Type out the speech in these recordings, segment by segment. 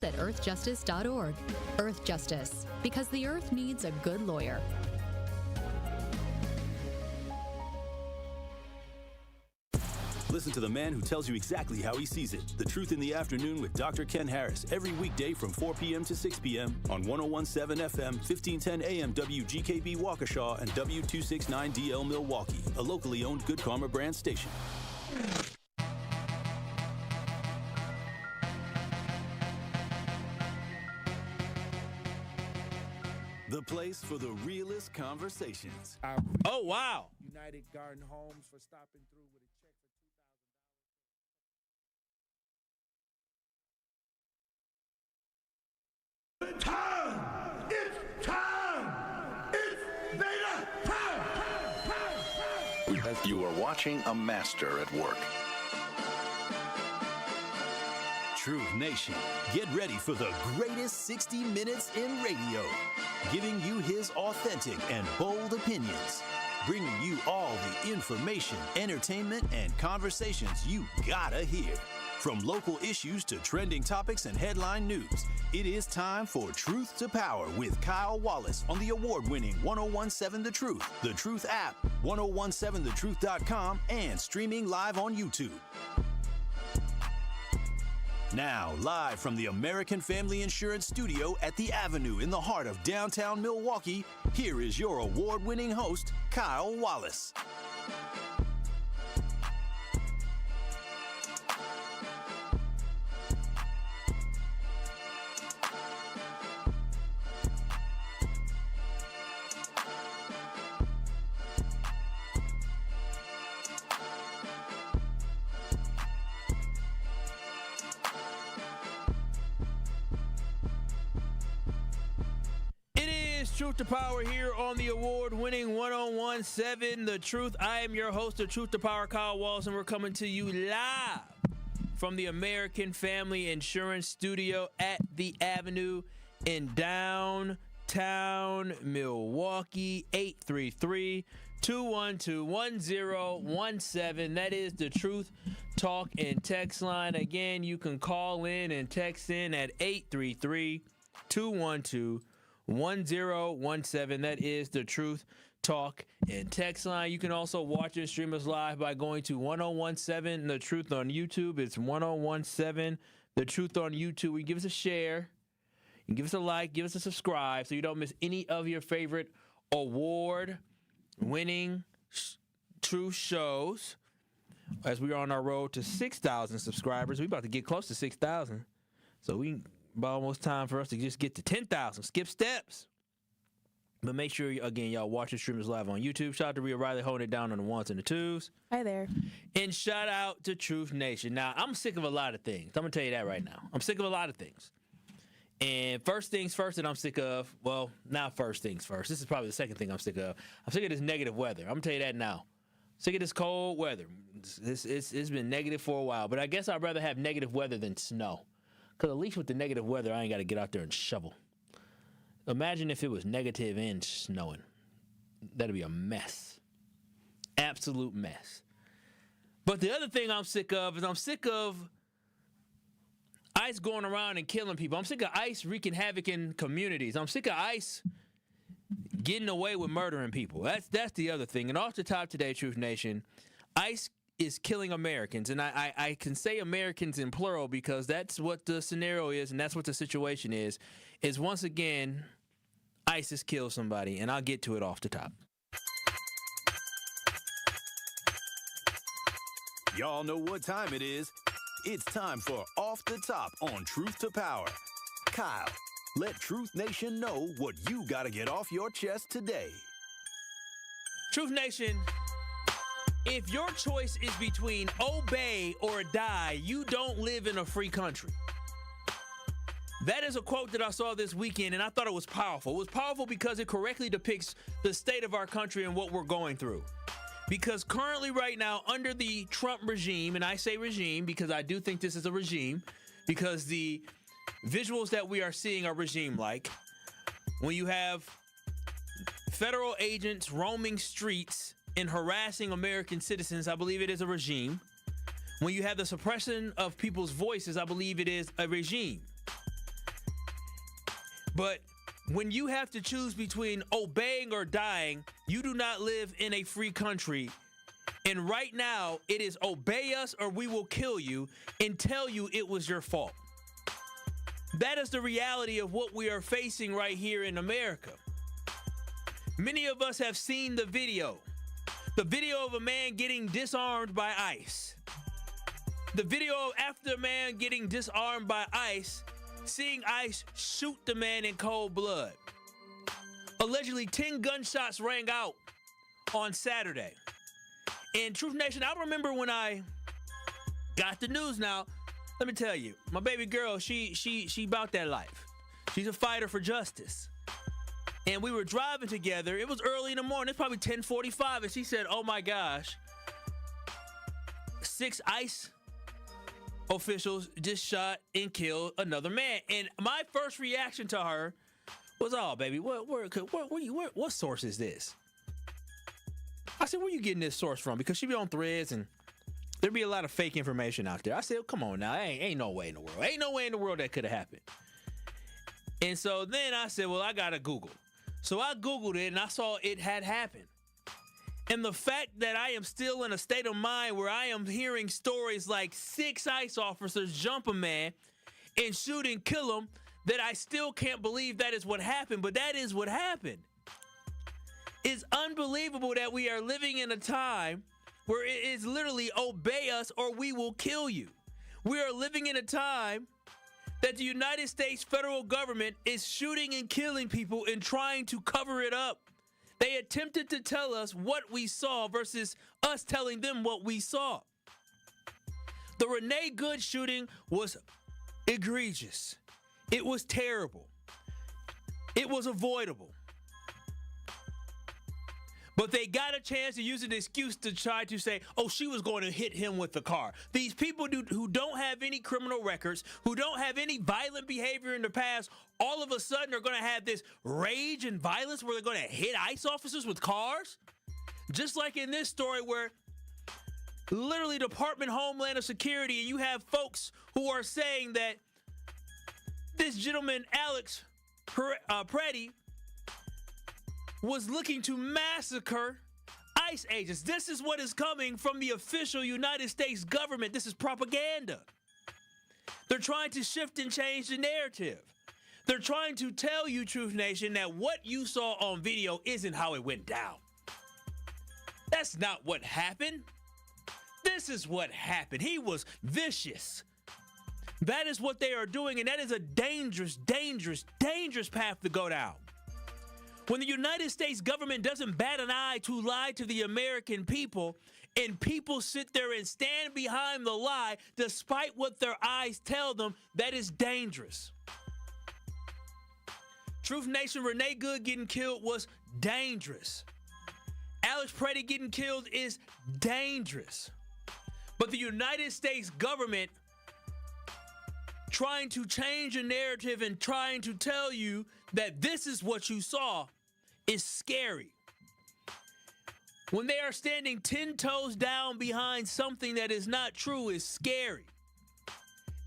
at earthjustice.org. Earth Justice, because the earth needs a good lawyer. Listen to the man who tells you exactly how he sees it. The Truth in the Afternoon with Dr. Ken Harris, every weekday from 4 p.m. to 6 p.m. on 101.7 FM, 1510 AM WGKB Waukesha, and W269DL Milwaukee, a locally owned Good Karma brand station. The place for the realest conversations. Oh, wow. United Garden Homes for stopping through with a check for $2,000. Time! It's time! It's beta time! You are watching a master at work. Truth Nation, get ready for the greatest 60 minutes in radio, giving you his authentic and bold opinions, bringing you all the information, entertainment, and conversations you gotta hear. From local issues to trending topics and headline news, it is time for Truth to Power with Kyle Wallace on the award-winning 101.7 The Truth, The Truth app, 1017thetruth.com, and streaming live on YouTube. Now, live from the American Family Insurance Studio at the Avenue in the heart of downtown Milwaukee, here is your award-winning host, Kyle Wallace. Truth to Power here on the award-winning 101.7 The Truth. I am your host of Truth to Power, Kyle Wallace, and we're coming to you live from the American Family Insurance Studio at the Avenue in downtown Milwaukee. 833-212-1017. That is the Truth Talk and Text line. Again, you can call in and text in at 833-212-1017. That is the Truth Talk and Text line. You can also watch and stream us live by going to 1017 The Truth on YouTube. It's 1017 The Truth on YouTube. You give us a share, you give us a like, give us a subscribe so you don't miss any of your favorite award-winning Truth shows. As we are on our road to 6,000 subscribers, we're about to get close to 6,000. So we about almost time for us to just get to 10,000. Skip steps. But make sure, again, y'all watch the streamers live on YouTube. Shout out to Rhea Riley holding it down on the ones and the twos. Hi there. And shout out to Truth Nation. Now, I'm sick of a lot of things. I'm going to tell you that right now. I'm sick of a lot of things. And first things first that I'm sick of, well, not first things first. This is probably the second thing I'm sick of. I'm sick of this negative weather. I'm going to tell you that now. Sick of this cold weather. It's been negative for a while. But I guess I'd rather have negative weather than snow. Because at least with the negative weather, I ain't got to get out there and shovel. Imagine if it was negative and snowing. That'd be a mess. Absolute mess. But the other thing I'm sick of is I'm sick of ICE going around and killing people. I'm sick of ICE wreaking havoc in communities. I'm sick of ICE getting away with murdering people. That's the other thing. And off the top today, Truth Nation, ICE is killing Americans. And I can say Americans in plural because that's what the scenario is and that's what the situation is once again, ICE has killed somebody. And I'll get to it off the top. Y'all know what time it is. It's time for Off the Top on Truth to Power. Kyle, let Truth Nation know what you got to get off your chest today. Truth Nation, if your choice is between obey or die, you don't live in a free country. That is a quote that I saw this weekend, and I thought it was powerful. It was powerful because it correctly depicts the state of our country and what we're going through. Because currently right now, under the Trump regime, and I say regime because I do think this is a regime, because the visuals that we are seeing are regime-like. When you have federal agents roaming streets and harassing American citizens, I believe it is a regime. When you have the suppression of people's voices, I believe it is a regime. But when you have to choose between obeying or dying, you do not live in a free country. And right now, it is obey us or we will kill you and tell you it was your fault. That is the reality of what we are facing right here in America. Many of us have seen the video of a man getting disarmed by ICE. The video after a man getting disarmed by ICE, seeing ICE shoot the man in cold blood. Allegedly, 10 gunshots rang out on Saturday. And Truth Nation, I remember when I got the news. Now, let me tell you, my baby girl, she about that life. She's a fighter for justice. And we were driving together. It was early in the morning. It's probably 10:45. And she said, oh my gosh, 6 ICE officials just shot and killed another man. And my first reaction to her was, oh, baby, what source is this? I said, where you getting this source from? Because she be on threads and there'd be a lot of fake information out there. I said, come on now, ain't no way in the world. Ain't no way in the world that could have happened. And so then I said, well, I got to Google. So I Googled it and I saw it had happened. And the fact that I am still in a state of mind where I am hearing stories like 6 ICE officers jump a man and shoot and kill him, that I still can't believe that is what happened, but that is what happened. It's unbelievable that we are living in a time where it is literally obey us or we will kill you. We are living in a time that the United States federal government is shooting and killing people and trying to cover it up. They attempted to tell us what we saw versus us telling them what we saw. The Renee Good shooting was egregious. It was terrible. It was avoidable. But they got a chance to use an excuse to try to say, oh, she was going to hit him with the car. These people who don't have any criminal records, who don't have any violent behavior in the past, all of a sudden are going to have this rage and violence where they're going to hit ICE officers with cars? Just like in this story where literally Department of Homeland Security, and you have folks who are saying that this gentleman, Alex Pretti, was looking to massacre ICE agents. This is what is coming from the official United States government. This is propaganda. They're trying to shift and change the narrative. They're trying to tell you, Truth Nation, that what you saw on video isn't how it went down. That's not what happened. This is what happened. He was vicious. That is what they are doing, and that is a dangerous, dangerous, dangerous path to go down. When the United States government doesn't bat an eye to lie to the American people, and people sit there and stand behind the lie despite what their eyes tell them, that is dangerous. Truth Nation, Renee Good getting killed was dangerous. Alex Pretti getting killed is dangerous. But the United States government trying to change a narrative and trying to tell you that this is what you saw is scary. When they are standing 10 toes down behind something that is not true is scary.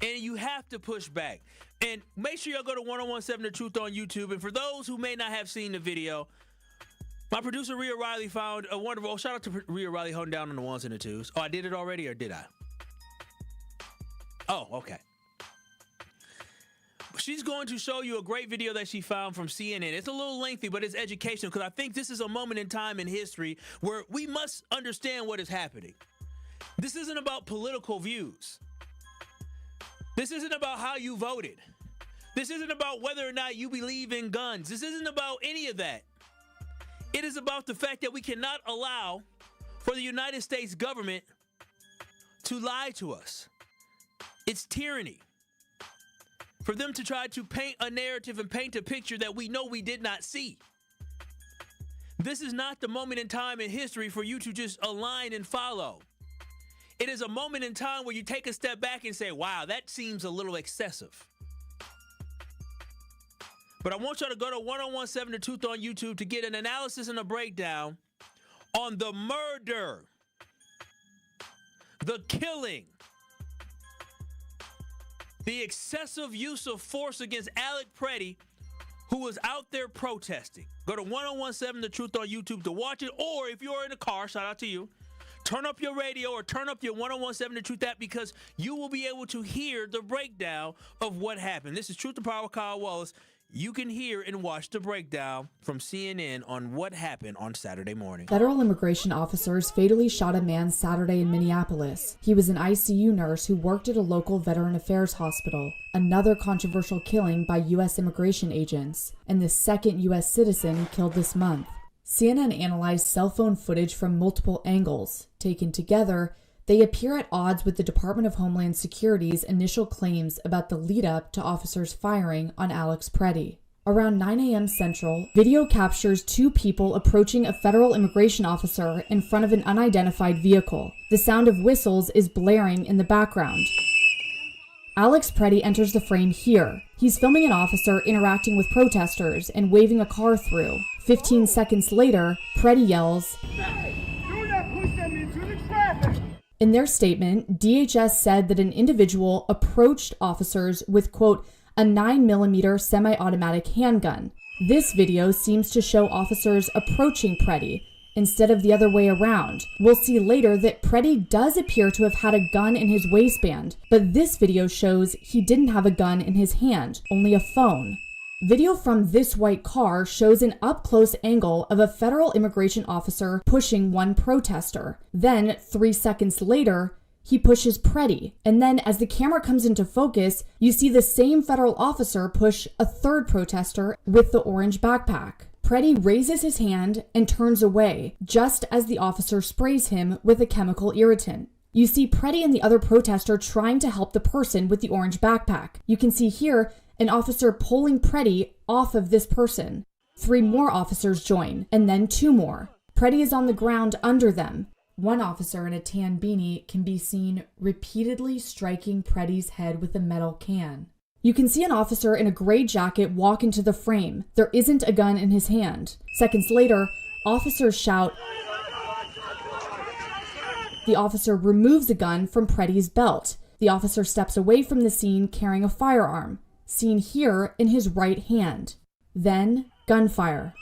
And you have to push back. And make sure y'all go to 1017 The Truth on YouTube. And for those who may not have seen the video, my producer Rhea Riley found a wonderful, shout out to Rhea Riley holding down on the ones and the twos. Oh, I did it already, or did I? Oh, okay. She's going to show you a great video that she found from CNN. It's a little lengthy, but it's educational because I think this is a moment in time in history where we must understand what is happening. This isn't about political views. This isn't about how you voted. This isn't about whether or not you believe in guns. This isn't about any of that. It is about the fact that we cannot allow for the United States government to lie to us. It's tyranny. For them to try to paint a narrative and paint a picture that we know we did not see. This is not the moment in time in history for you to just align and follow. It is a moment in time where you take a step back and say, wow, that seems a little excessive. But I want y'all to go to 1017 The Truth on YouTube to get an analysis and a breakdown on the murder, the killing, the excessive use of force against Alex Pretti who was out there protesting. Go to 1017 The Truth on YouTube to watch it, or if you're in a car, shout out to you, turn up your radio or turn up your 1017 The Truth app, because you will be able to hear the breakdown of what happened. This is Truth to Power with Kyle Wallace. You can hear and watch the breakdown from CNN on what happened on Saturday morning. Federal immigration officers fatally shot a man Saturday in Minneapolis. He was an ICU nurse who worked at a local Veteran Affairs hospital. Another controversial killing by U.S. immigration agents, and the second U.S. citizen killed this month. CNN analyzed cell phone footage from multiple angles. Taken together, they appear at odds with the Department of Homeland Security's initial claims about the lead-up to officers firing on Alex Pretti. Around 9 a.m. Central, video captures two people approaching a federal immigration officer in front of an unidentified vehicle. The sound of whistles is blaring in the background. Alex Pretti enters the frame here. He's filming an officer interacting with protesters and waving a car through. 15 seconds later, Pretti yells, Do not push them into the traffic! In their statement, DHS said that an individual approached officers with, quote, a 9mm semi-automatic handgun. This video seems to show officers approaching Pretti instead of the other way around. We'll see later that Pretti does appear to have had a gun in his waistband, but this video shows he didn't have a gun in his hand, only a phone. Video from this white car shows an up-close angle of a federal immigration officer pushing one protester. Then, 3 seconds later, he pushes Pretti. And then, as the camera comes into focus, you see the same federal officer push a third protester with the orange backpack. Pretti raises his hand and turns away, just as the officer sprays him with a chemical irritant. You see Pretti and the other protester trying to help the person with the orange backpack. You can see here an officer pulling Pretti off of this person. 3 more officers join, and then 2 more. Pretti is on the ground under them. One officer in a tan beanie can be seen repeatedly striking Pretti's head with a metal can. You can see an officer in a gray jacket walk into the frame. There isn't a gun in his hand. Seconds later, officers shout. The officer removes a gun from Pretti's belt. The officer steps away from the scene carrying a firearm, seen here in his right hand. Then, gunfire.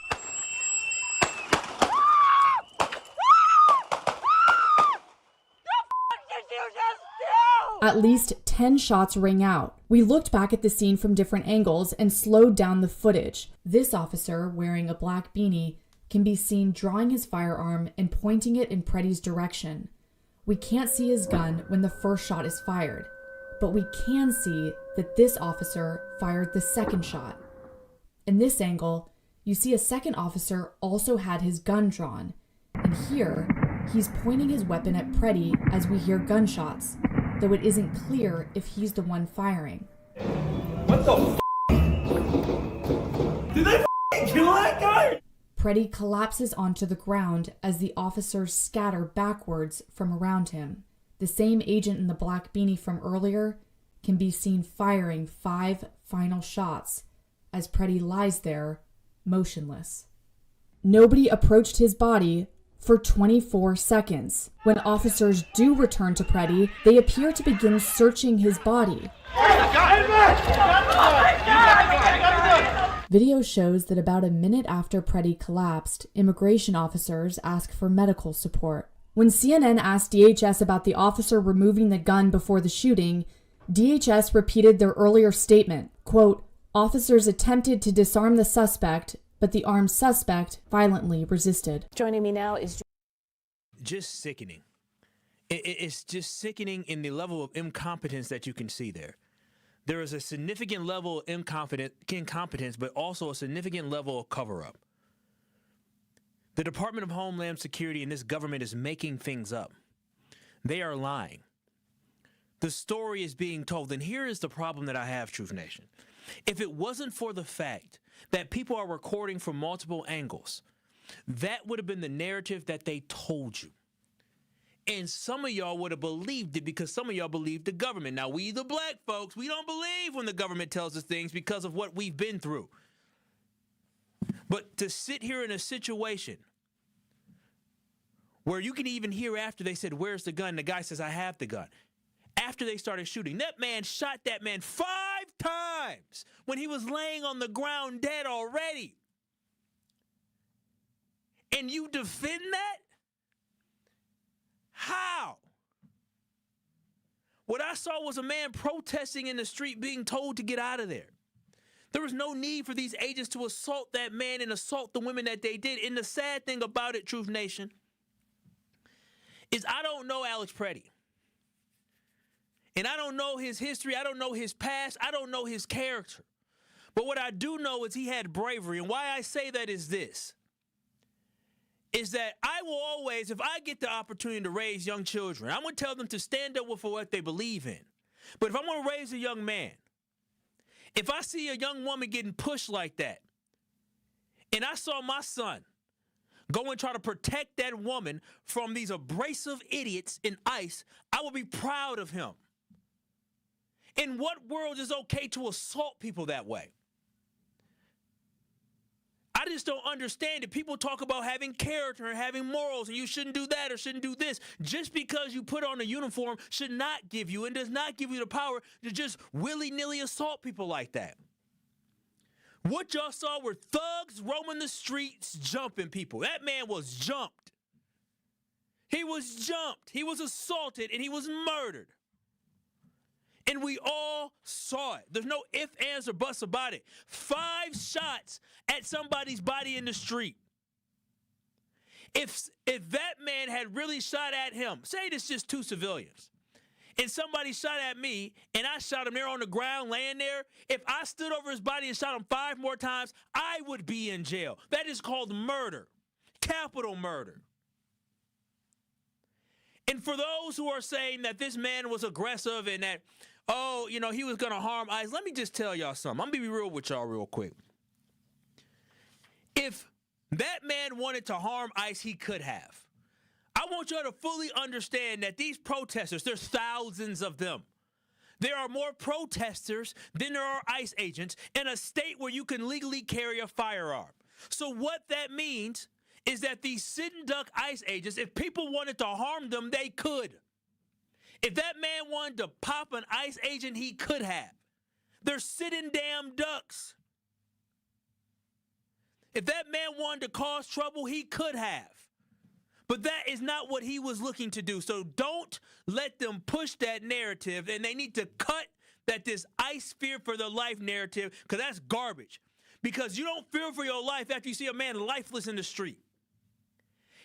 At least 10 shots ring out. We looked back at the scene from different angles and slowed down the footage. This officer, wearing a black beanie, can be seen drawing his firearm and pointing it in Pretti's direction. We can't see his gun when the first shot is fired, but we can see that this officer fired the second shot. In this angle, you see a second officer also had his gun drawn, and here, he's pointing his weapon at Pretti as we hear gunshots, though it isn't clear if he's the one firing. What the f***? Did they f***ing kill that guy? Pretti collapses onto the ground as the officers scatter backwards from around him. The same agent in the black beanie from earlier can be seen firing 5 final shots as Pretti lies there, motionless. Nobody approached his body for 24 seconds. When officers do return to Pretti, they appear to begin searching his body. Video shows that about a minute after Pretti collapsed, immigration officers asked for medical support. When CNN asked DHS about the officer removing the gun before the shooting, DHS repeated their earlier statement, quote, officers attempted to disarm the suspect, but the armed suspect violently resisted. Joining me now is just sickening. It's just sickening in the level of incompetence that you can see there. There is a significant level of incompetence, but also a significant level of cover-up. The Department of Homeland Security and this government is making things up. They are lying. The story is being told, and here is the problem that I have, Truth Nation. If it wasn't for the fact that people are recording from multiple angles, that would have been the narrative that they told you. And some of y'all would have believed it because some of y'all believe the government. Now, we the black folks, we don't believe when the government tells us things because of what we've been through. But to sit here in a situation where you can even hear after they said, where's the gun? The guy says, I have the gun. after they started shooting. That man shot that man 5 times when he was laying on the ground dead already. And you defend that? How? What I saw was a man protesting in the street being told to get out of there. There was no need for these agents to assault that man and assault the women that they did. And the sad thing about it, Truth Nation, is I don't know Alex Pretti. And I don't know his history. I don't know his past. I don't know his character. But what I do know is he had bravery. And why I say that is this. Is that I will always, if I get the opportunity to raise young children, I'm going to tell them to stand up for what they believe in. But if I'm going to raise a young man, if I see a young woman getting pushed like that, and I saw my son go and try to protect that woman from these abrasive idiots in ICE, I will be proud of him. In what world is it okay to assault people that way? I just don't understand it. People talk about having character and having morals, and you shouldn't do that or shouldn't do this. Just because you put on a uniform should not give you and does not give you the power to just willy-nilly assault people like that. What y'all saw were thugs roaming the streets, jumping people. That man was jumped. He was jumped. He was assaulted, and he was murdered. And we all saw it. There's no ifs, ands, or buts about it. 5 shots at somebody's body in the street. If that man had really shot at him, say it's just 2 civilians, and somebody shot at me, and I shot him there on the ground laying there, if I stood over his body and shot him 5 more times, I would be in jail. That is called murder, capital murder. And for those who are saying that this man was aggressive and that, oh, you know, he was going to harm ICE, let me just tell y'all something. I'm going to be real with y'all real quick. If that man wanted to harm ICE, he could have. I want y'all to fully understand that these protesters, there's thousands of them. There are more protesters than there are ICE agents in a state where you can legally carry a firearm. So what that means is that these sit and duck ICE agents, if people wanted to harm them, they could. If that man wanted to pop an ICE agent, he could have. They're sitting damn ducks. If that man wanted to cause trouble, he could have. But that is not what he was looking to do. So don't let them push that narrative, and they need to cut that this ICE fear for their life narrative, because that's garbage. Because you don't fear for your life after you see a man lifeless in the street.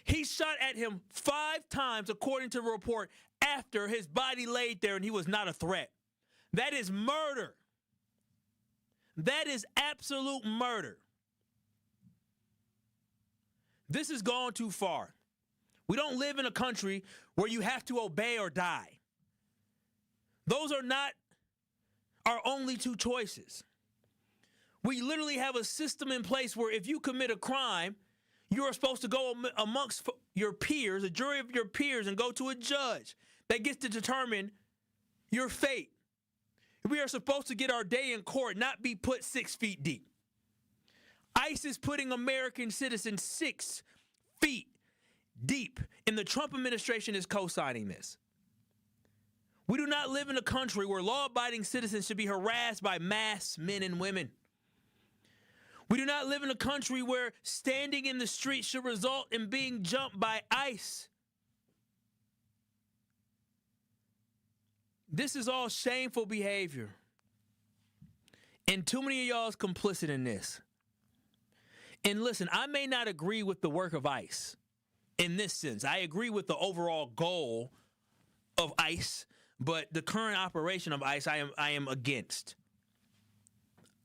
He shot at him 5 times, according to the report, after his body laid there and he was not a threat. That is murder. That is absolute murder. This has gone too far. We don't live in a country where you have to obey or die. Those are not our only 2 choices. We literally have a system in place where if you commit a crime, you are supposed to go amongst your peers, a jury of your peers, and go to a judge that gets to determine your fate. We are supposed to get our day in court, not be put 6 feet deep. ICE is putting American citizens 6 feet deep, and the Trump administration is co-signing this. We do not live in a country where law-abiding citizens should be harassed by mass men and women. We do not live in a country where standing in the street should result in being jumped by ICE. This is all shameful behavior. And too many of y'all is complicit in this. And listen, I may not agree with the work of ICE in this sense. I agree with the overall goal of ICE, but the current operation of ICE, I am against.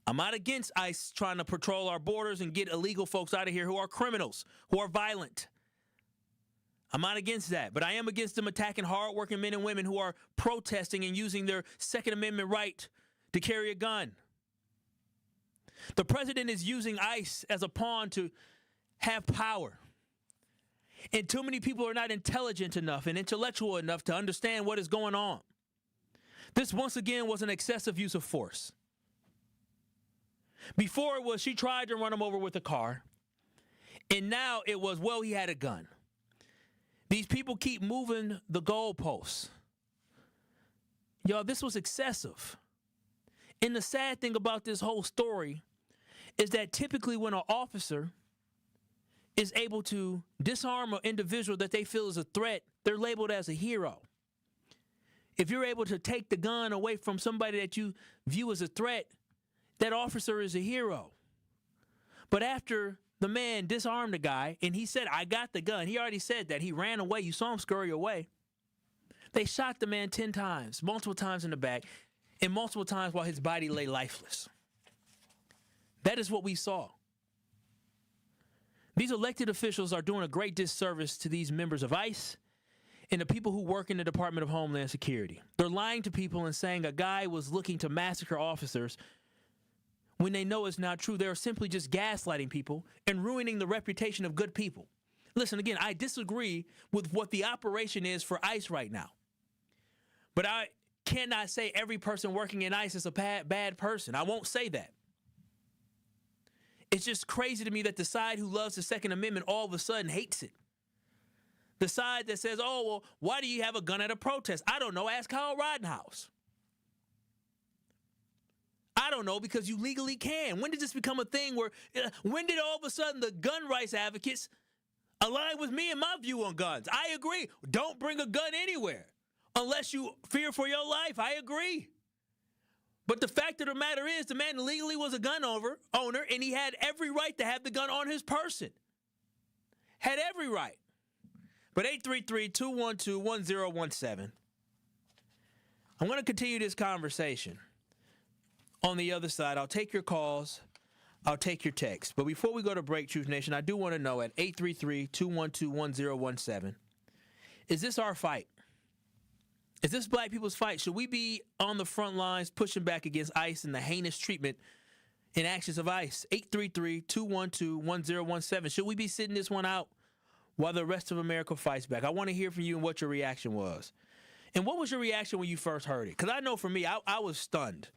I'm not against ICE trying to patrol our borders and get illegal folks out of here who are criminals, who are violent. I'm not against that, but I am against them attacking hardworking men and women who are protesting and using their Second Amendment right to carry a gun. The president is using ICE as a pawn to have power. And too many people are not intelligent enough and intellectual enough to understand what is going on. This, once again, was an excessive use of force. Before it was she tried to run him over with a car, and now it was, well, he had a gun. These people keep moving the goalposts. Y'all, this was excessive. And the sad thing about this whole story is that typically when an officer is able to disarm an individual that they feel is a threat, they're labeled as a hero. If you're able to take the gun away from somebody that you view as a threat, that officer is a hero. But after the man disarmed the guy and he said, I got the gun, he already said that. He ran away. You saw him scurry away. They shot the man 10 times, multiple times in the back, and multiple times while his body lay lifeless. That is what we saw. These elected officials are doing a great disservice to these members of ICE and the people who work in the Department of Homeland Security. They're lying to people and saying a guy was looking to massacre officers when they know it's not true. They're simply just gaslighting people and ruining the reputation of good people. Listen, again, I disagree with what the operation is for ICE right now. But I cannot say every person working in ICE is a bad person. I won't say that. It's just crazy to me that the side who loves the Second Amendment all of a sudden hates it. The side that says, oh, well, why do you have a gun at a protest? I don't know. Ask Kyle Rittenhouse. I don't know, because you legally can. When did this become a thing when did all of a sudden the gun rights advocates align with me and my view on guns? I agree. Don't bring a gun anywhere unless you fear for your life. I agree. But the fact of the matter is the man legally was a gun owner and he had every right to have the gun on his person. Had every right. But 833-212-1017. I'm going to continue this conversation. On the other side, I'll take your calls. I'll take your texts. But before we go to break, Truth Nation, I do want to know at 833-212-1017, is this our fight? Is this black people's fight? Should we be on the front lines pushing back against ICE and the heinous treatment and actions of ICE? 833-212-1017. Should we be sitting this one out while the rest of America fights back? I want to hear from you and what your reaction was. And what was your reaction when you first heard it? Because I know for me, I was stunned.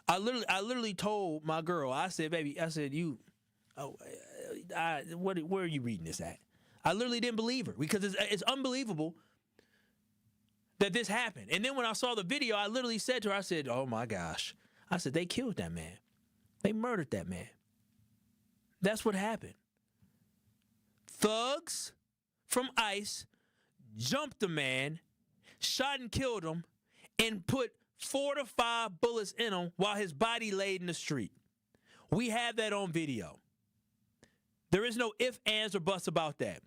I literally told my girl, I said, baby, where are you reading this at? I literally didn't believe her because it's unbelievable that this happened. And then when I saw the video, I literally said to her, I said, oh my gosh. I said, they killed that man. They murdered that man. That's what happened. Thugs from ICE jumped the man, shot and killed him, and put 4 to 5 bullets in him while his body laid in the street. We have that on video. There is no ifs, ands, or buts about that.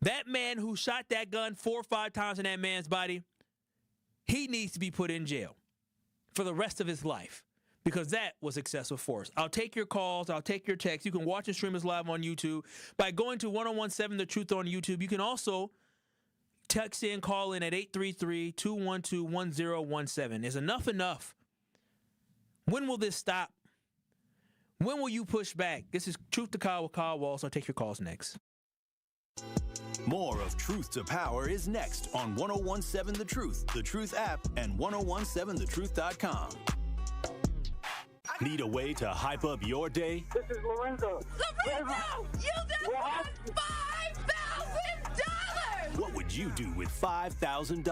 That man who shot that gun 4 or 5 times in that man's body, he needs to be put in jail for the rest of his life because that was excessive force. I'll take your calls. I'll take your texts. You can watch and stream us live on YouTube by going to 1017 The Truth on YouTube. You can also text in, call in at 833-212-1017. Is enough? When will this stop? When will you push back? This is Truth to Kyle with Kyle Walsh. I'll take your calls next. More of Truth to Power is next on 1017 The Truth app, and 1017thetruth.com. Need a way to hype up your day? This is Lorenzo. Lorenzo, you just won $5,000! What would you do with $5,000?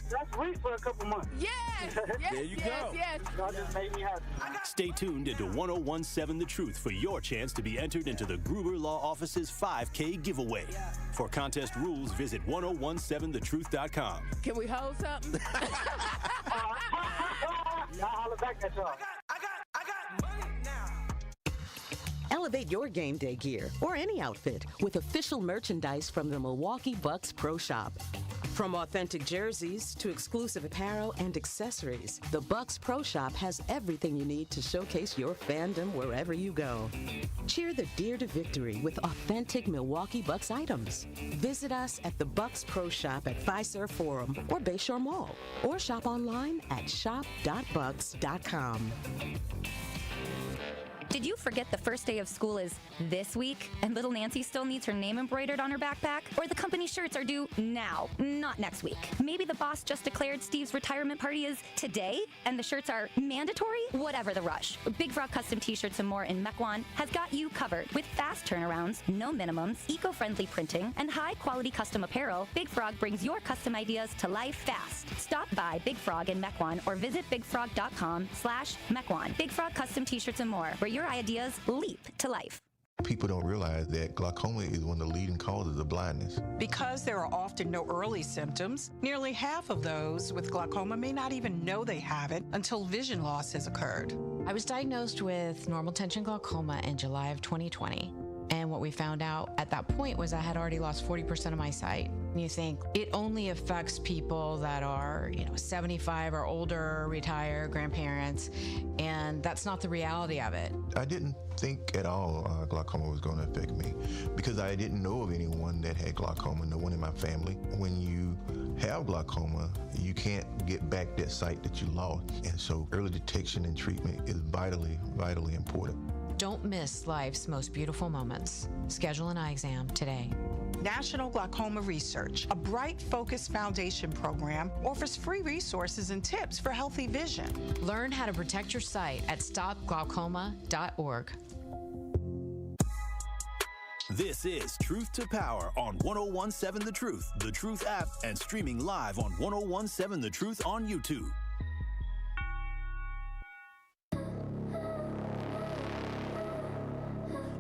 That's sweet for a couple months. Yes! There you go. Yes. Y'all just made me happy. Stay tuned into 1017 The Truth for your chance to be entered into the Gruber Law Office's 5K giveaway. For contest rules, visit 1017thetruth.com. Can we hold something? Y'all holler back at y'all. I got money now. Elevate your game day gear or any outfit with official merchandise from the Milwaukee Bucks Pro Shop. From authentic jerseys to exclusive apparel and accessories, the Bucks Pro Shop has everything you need to showcase your fandom wherever you go. Cheer the Deer to victory with authentic Milwaukee Bucks items. Visit us at the Bucks Pro Shop at Fiserv Forum or Bayshore Mall, or shop online at shop.bucks.com. Did you forget the first day of school is this week and little Nancy still needs her name embroidered on her backpack? Or the company shirts are due now, not next week? Maybe the boss just declared Steve's retirement party is today and the shirts are mandatory? Whatever the rush, Big Frog Custom T-shirts and more in Mequon has got you covered. With fast turnarounds, no minimums, eco-friendly printing, and high-quality custom apparel, Big Frog brings your custom ideas to life fast. Stop by Big Frog in Mequon or visit bigfrog.com/Mequon. Big Frog Custom T-shirts and more, where your ideas leap to life. People don't realize that glaucoma is one of the leading causes of blindness. Because there are often no early symptoms, nearly half of those with glaucoma may not even know they have it until vision loss has occurred. I was diagnosed with normal tension glaucoma in July of 2020. And what we found out at that point was I had already lost 40% of my sight. And you think it only affects people that are, 75 or older, retired, grandparents, and that's not the reality of it. I didn't think at all glaucoma was going to affect me because I didn't know of anyone that had glaucoma, no one in my family. When you have glaucoma, you can't get back that sight that you lost. And so early detection and treatment is vitally, vitally important. Don't miss life's most beautiful moments. Schedule an eye exam today. National Glaucoma Research, a Bright Focus Foundation program, offers free resources and tips for healthy vision. Learn how to protect your sight at stopglaucoma.org. This is Truth to Power on 1017 The Truth app, and streaming live on 1017 The Truth on YouTube.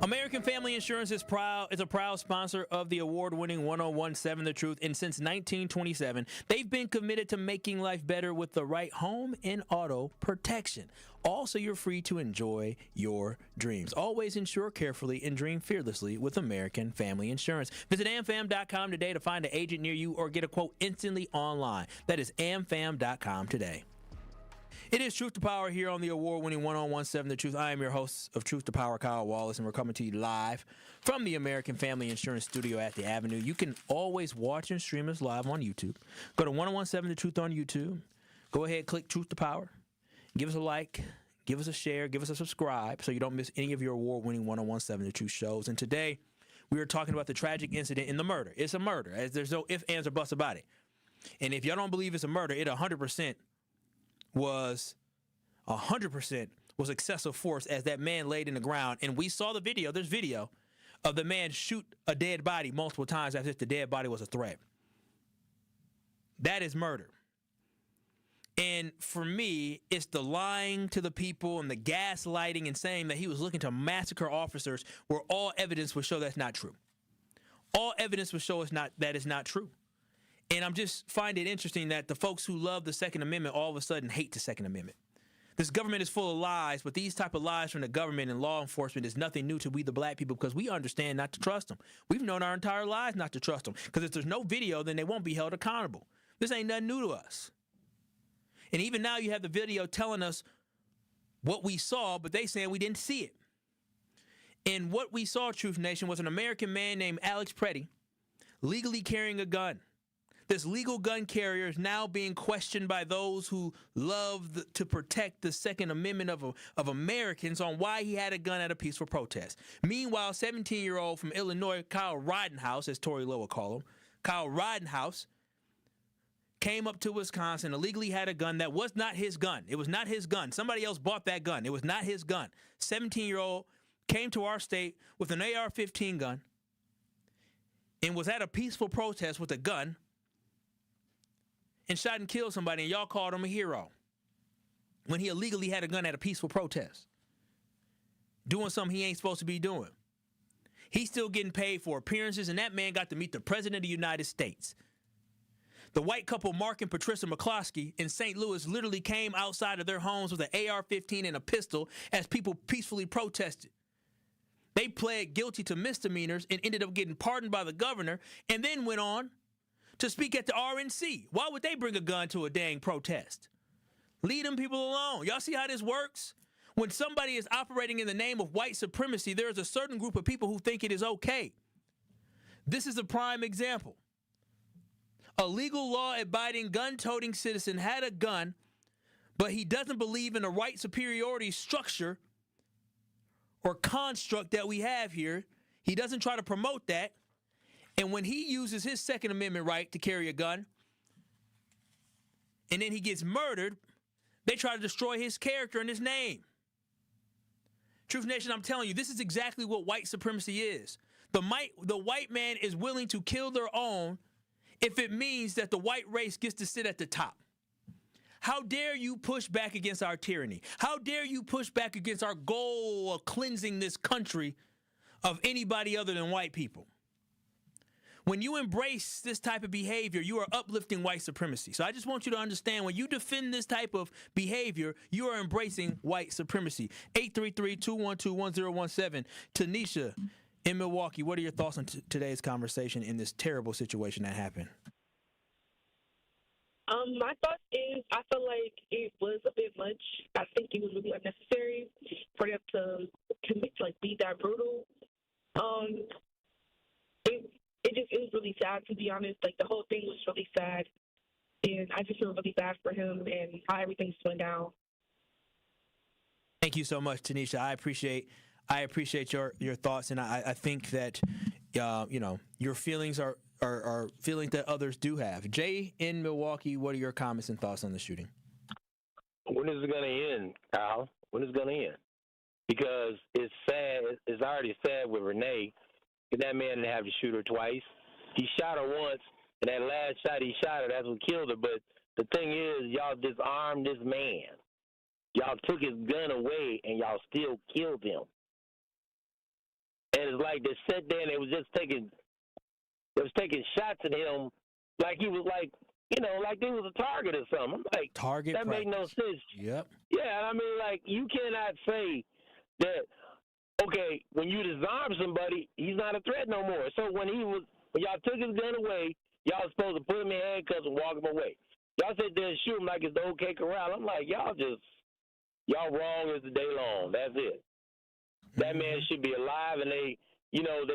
American Family Insurance is a proud sponsor of the award-winning 1017 The Truth, and since 1927, they've been committed to making life better with the right home and auto protection. Also, you're free to enjoy your dreams. Always insure carefully and dream fearlessly with American Family Insurance. Visit amfam.com today to find an agent near you or get a quote instantly online. That is amfam.com today. It is Truth to Power here on the award-winning 1017 The Truth. I am your host of Truth to Power, Kyle Wallace, and we're coming to you live from the American Family Insurance Studio at the Avenue. You can always watch and stream us live on YouTube. Go to 1017 The Truth on YouTube. Go ahead, click Truth to Power. Give us a like, give us a share, give us a subscribe so you don't miss any of your award-winning 1017 The Truth shows. And today, we are talking about the tragic incident in the murder. It's a murder, as there's no ifs, ands, or buts about it. And if y'all don't believe it's a murder, it 100% was excessive force as that man laid in the ground. And we saw the video. There's video of the man shoot a dead body multiple times as if the dead body was a threat. That is murder. And for me, it's the lying to the people and the gaslighting and saying that he was looking to massacre officers, where all evidence would show that's not true. All evidence would show that is not true. And I'm just find it interesting that the folks who love the Second Amendment all of a sudden hate the Second Amendment. This government is full of lies, but these type of lies from the government and law enforcement is nothing new to we the black people, because we understand not to trust them. We've known our entire lives not to trust them, because if there's no video, then they won't be held accountable. This ain't nothing new to us. And even now you have the video telling us what we saw, but they saying we didn't see it. And what we saw, Truth Nation, was an American man named Alex Pretti legally carrying a gun. This legal gun carrier is now being questioned by those who love to protect the Second Amendment of Americans on why he had a gun at a peaceful protest. Meanwhile, 17-year-old from Illinois, Kyle Rittenhouse, as Tory Lowe would call him, Kyle Rittenhouse, came up to Wisconsin, illegally had a gun that was not his gun. It was not his gun. Somebody else bought that gun. It was not his gun. 17-year-old came to our state with an AR-15 gun and was at a peaceful protest with a gun and shot and killed somebody, and y'all called him a hero when he illegally had a gun at a peaceful protest, doing something he ain't supposed to be doing. He's still getting paid for appearances, and that man got to meet the President of the United States. The white couple, Mark and Patricia McCloskey, in St. Louis literally came outside of their homes with an AR-15 and a pistol as people peacefully protested. They pled guilty to misdemeanors and ended up getting pardoned by the governor, and then went on to speak at the RNC. Why would they bring a gun to a dang protest? Leave them people alone. Y'all see how this works? When somebody is operating in the name of white supremacy, there is a certain group of people who think it is okay. This is a prime example. A legal law-abiding, gun-toting citizen had a gun, but he doesn't believe in a white superiority structure or construct that we have here. He doesn't try to promote that. And when he uses his Second Amendment right to carry a gun, and then he gets murdered, they try to destroy his character and his name. Truth Nation, I'm telling you, this is exactly what white supremacy is. The white man is willing to kill their own if it means that the white race gets to sit at the top. How dare you push back against our tyranny? How dare you push back against our goal of cleansing this country of anybody other than white people? When you embrace this type of behavior, you are uplifting white supremacy. So I just want you to understand, when you defend this type of behavior, you are embracing white supremacy. 833-212-1017. Tanisha in Milwaukee, what are your thoughts on today's conversation in this terrible situation that happened? My thought is, I feel like it was a bit much. I think it was really unnecessary for them to be that brutal. It was really sad, to be honest. Like, the whole thing was really sad, and I just feel really bad for him and how everything's went down. Thank you so much, Tanisha. I appreciate your thoughts, and I think that your feelings are feelings that others do have. Jay in Milwaukee, what are your comments and thoughts on the shooting? When is it going to end, Kyle? When is it going to end? Because it's sad. It's already sad with Renee. That man didn't have to shoot her twice. He shot her once, and that last shot he shot her, that's what killed her. But the thing is, y'all disarmed this man. Y'all took his gun away, and y'all still killed him. And it's like they sat there and they was taking shots at him like he was like he was a target or something. I'm like, target that practice. made no sense. Yep. Yeah, I mean, like, you cannot say that, okay, when you disarm somebody, he's not a threat no more. So when y'all took his gun away, y'all was supposed to put him in handcuffs and walk him away. Y'all sit there and shoot him like it's the OK Corral. I'm like, y'all wrong as the day long. That's it. That man should be alive, and they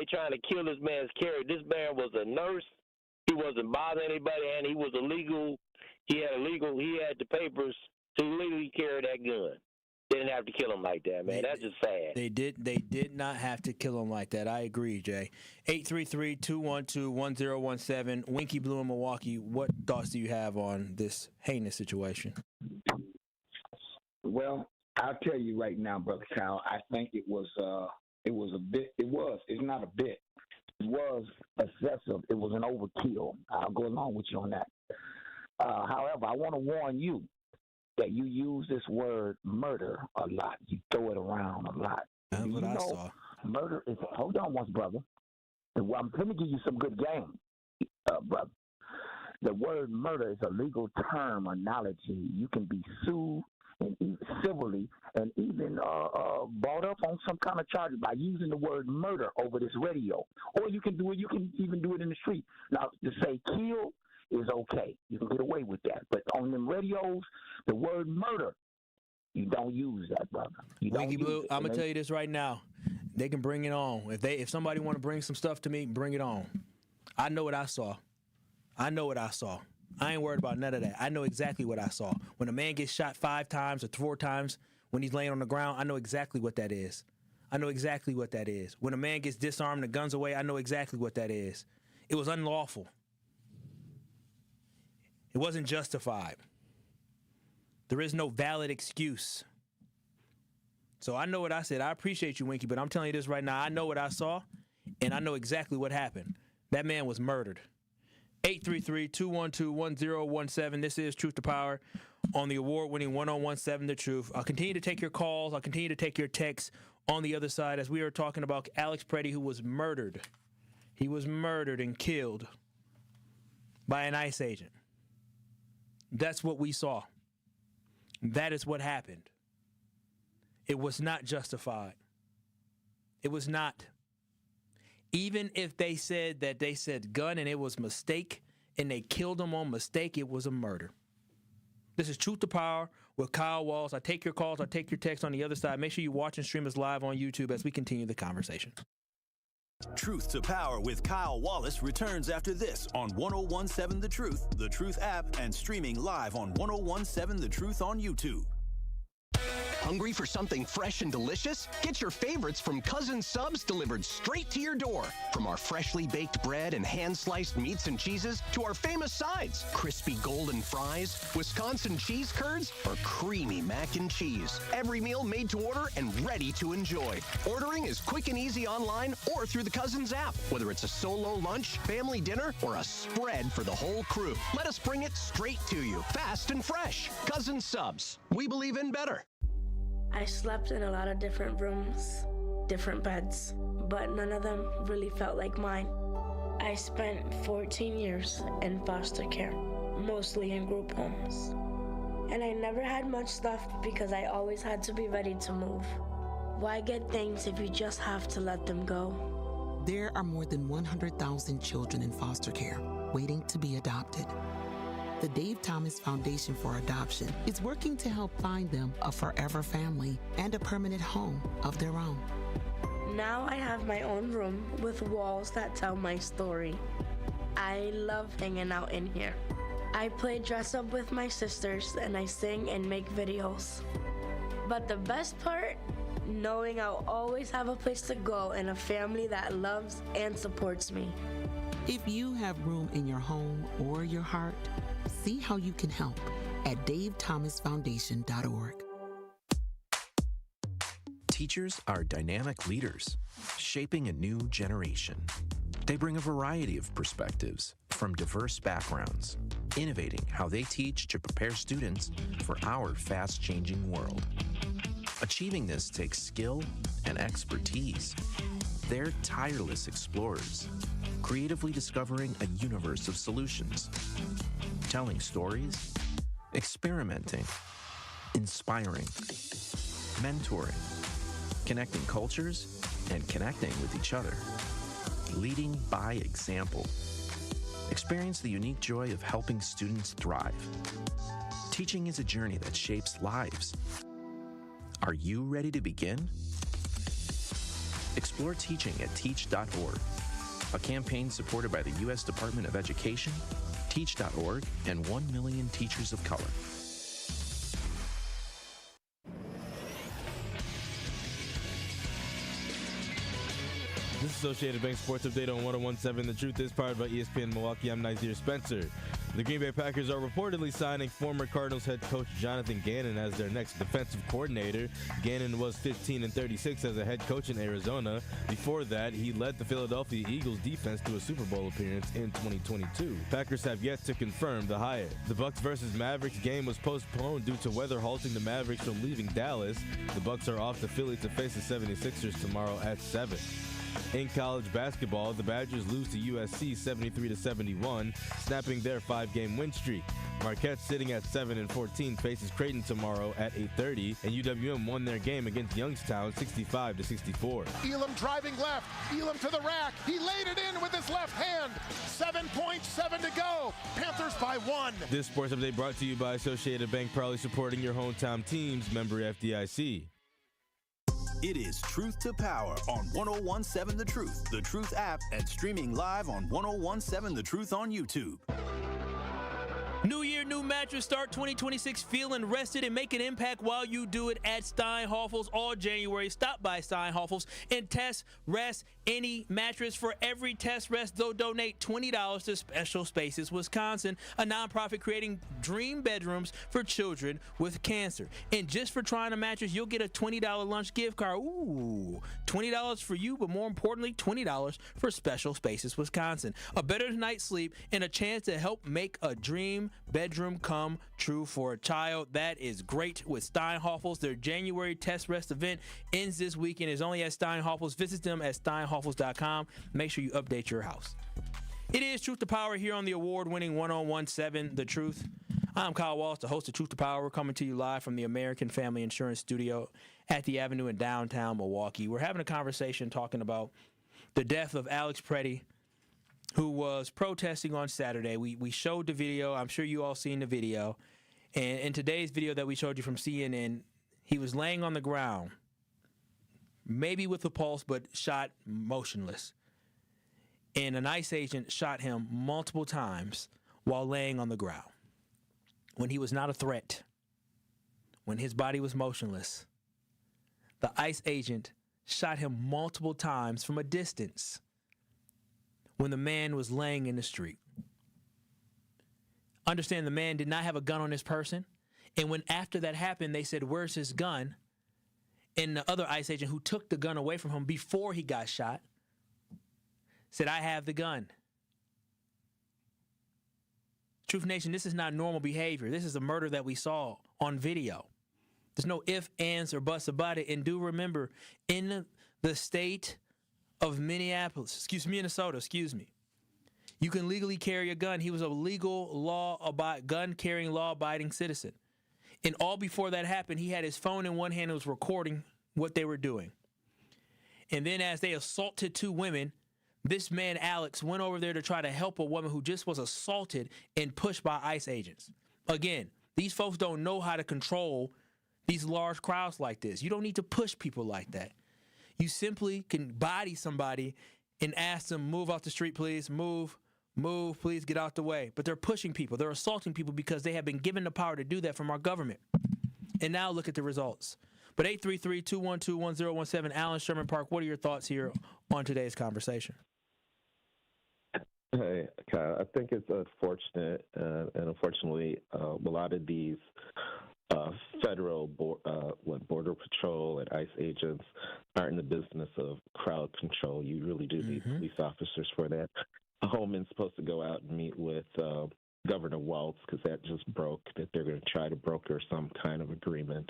trying to kill this man's character. This man was a nurse. He wasn't bothering anybody, and he was illegal. He had the papers to legally carry that gun. They didn't have to kill him like that, man. That's just sad. They did not have to kill him like that. I agree, Jay. 833-212-1017. Winky Blue in Milwaukee, what thoughts do you have on this heinous situation? Well, I'll tell you right now, Brother Kyle, I think it's not a bit. It was excessive. It was an overkill. I'll go along with you on that. However, I want to warn you that you use this word murder a lot. You throw it around a lot. That's what I saw. Murder is, hold on once, brother. I'm going to give you some good game, brother. The word murder is a legal terminology. You can be sued and civilly and even brought up on some kind of charges by using the word murder over this radio. Or you can even do it in the street. Now, to say kill is okay. You can get away with that. But on them radios, the word murder, you don't use that, brother. Winky Blue, I'm gonna tell you this right now. They can bring it on. If somebody want to bring some stuff to me, bring it on. I know what I saw. I ain't worried about none of that. I know exactly what I saw. When a man gets shot 5 times or 4 times when he's laying on the ground, I know exactly what that is. When a man gets disarmed, the gun's away, I know exactly what that is. It was unlawful. It wasn't justified. There is no valid excuse. So I know what I said. I appreciate you, Winky, but I'm telling you this right now. I know what I saw, and I know exactly what happened. That man was murdered. 833-212-1017. This is Truth to Power on the award-winning 1017 The Truth. I'll continue to take your calls. I'll continue to take your texts on the other side as we are talking about Alex Pretti, who was murdered. He was murdered and killed by an ICE agent. That's what we saw. That is what happened. It was not justified. It was not. Even if they said that they said gun and it was mistake and they killed him on mistake, it was a murder. This is Truth to Power with Kyle Walls. I take your calls. I take your texts on the other side. Make sure you watch and stream us live on YouTube as we continue the conversation. Truth to Power with Kyle Wallace returns after this on 1017 The Truth app, and streaming live on 1017 The Truth on YouTube. Hungry for something fresh and delicious? Get your favorites from Cousin Subs delivered straight to your door. From our freshly baked bread and hand-sliced meats and cheeses to our famous sides, crispy golden fries, Wisconsin cheese curds, or creamy mac and cheese. Every meal made to order and ready to enjoy. Ordering is quick and easy online or through the Cousins app, whether it's a solo lunch, family dinner, or a spread for the whole crew. Let us bring it straight to you, fast and fresh. Cousin Subs. We believe in better. I slept in a lot of different rooms, different beds, but none of them really felt like mine. I spent 14 years in foster care, mostly in group homes. And I never had much stuff because I always had to be ready to move. Why get things if you just have to let them go? There are more than 100,000 children in foster care waiting to be adopted. The Dave Thomas Foundation for Adoption is working to help find them a forever family and a permanent home of their own. Now I have my own room with walls that tell my story. I love hanging out in here. I play dress up with my sisters and I sing and make videos. But the best part, knowing I'll always have a place to go and a family that loves and supports me. If you have room in your home or your heart, see how you can help at davethomasfoundation.org. Teachers are dynamic leaders, shaping a new generation. They bring a variety of perspectives from diverse backgrounds, innovating how they teach to prepare students for our fast-changing world. Achieving this takes skill and expertise. They're tireless explorers, creatively discovering a universe of solutions, telling stories, experimenting, inspiring, mentoring, connecting cultures, and connecting with each other, leading by example. Experience the unique joy of helping students thrive. Teaching is a journey that shapes lives. Are you ready to begin? Explore teaching at teach.org, a campaign supported by the U.S. Department of Education, Teach.org, and 1 million teachers of color. This is Associated Bank Sports Update on 101.7 The Truth is powered by ESPN Milwaukee. I'm Nazir Spencer. The Green Bay Packers are reportedly signing former Cardinals head coach Jonathan Gannon as their next defensive coordinator. Gannon was 15-36 as a head coach in Arizona. Before that, he led the Philadelphia Eagles defense to a Super Bowl appearance in 2022. Packers have yet to confirm the hire. The Bucs versus Mavericks game was postponed due to weather halting the Mavericks from leaving Dallas. The Bucs are off to Philly to face the 76ers tomorrow at 7. In college basketball, the Badgers lose to USC 73-71, snapping their 5-game win streak. Marquette, sitting at 7-14, faces Creighton tomorrow at 8:30, and UWM won their game against Youngstown 65-64. Elam driving left, Elam to the rack, he laid it in with his left hand, 7.7 to go, Panthers by 1. This sports update brought to you by Associated Bank, proudly supporting your hometown teams, member FDIC. It is Truth to Power on 101.7 The Truth app, and streaming live on 101.7 The Truth on YouTube. New year, new mattress. Start 2026 feeling rested and make an impact while you do it at Steinhoffel's all January. Stop by Steinhoffel's and test rest any mattress. For every test rest, they'll donate $20 to Special Spaces Wisconsin, a nonprofit creating dream bedrooms for children with cancer. And just for trying a mattress, you'll get a $20 lunch gift card. Ooh, $20 for you, but more importantly, $20 for Special Spaces Wisconsin. A better night's sleep and a chance to help make a dream bedroom come true for a child. That is great with Steinhoffel's. Their January test rest event ends this weekend. It's only at Steinhoffel's. Visit them at steinhoffels.com. Make sure you update your house. It is Truth to Power here on the award-winning 101.7 The Truth. I'm Kyle Walsh, the host of Truth to Power. We're coming to you live from the American Family Insurance Studio at the Avenue in downtown Milwaukee. We're having a conversation talking about the death of Alex Pretti, who was protesting on Saturday. We showed the video. I'm sure you all seen the video. And in today's video that we showed you from CNN, he was laying on the ground, maybe with a pulse, but shot motionless. And an ICE agent shot him multiple times while laying on the ground. When he was not a threat, when his body was motionless, the ICE agent shot him multiple times from a distance when the man was laying in the street. Understand, the man did not have a gun on his person. And when after that happened, they said, "Where's his gun?" And the other ICE agent who took the gun away from him before he got shot said, "I have the gun." Truth Nation, this is not normal behavior. This is a murder that we saw on video. There's no ifs, ands, or buts about it. And do remember, in the state of Minnesota, you can legally carry a gun. He was a gun-carrying, law-abiding citizen. And all before that happened, he had his phone in one hand and was recording what they were doing. And then as they assaulted two women, this man, Alex, went over there to try to help a woman who just was assaulted and pushed by ICE agents. Again, these folks don't know how to control these large crowds like this. You don't need to push people like that. You simply can body somebody and ask them, "Move off the street, please. Move, please get out the way." But they're pushing people. They're assaulting people because they have been given the power to do that from our government. And now look at the results. But 833-212-1017, Alan Sherman Park, what are your thoughts here on today's conversation? Hey, Kyle, I think it's unfortunate, and unfortunately, a lot of these federal Border Patrol and ICE agents aren't in the business of crowd control. You really do need police officers for that. Holman's supposed to go out and meet with Governor Walz because that just broke, that they're going to try to broker some kind of agreement.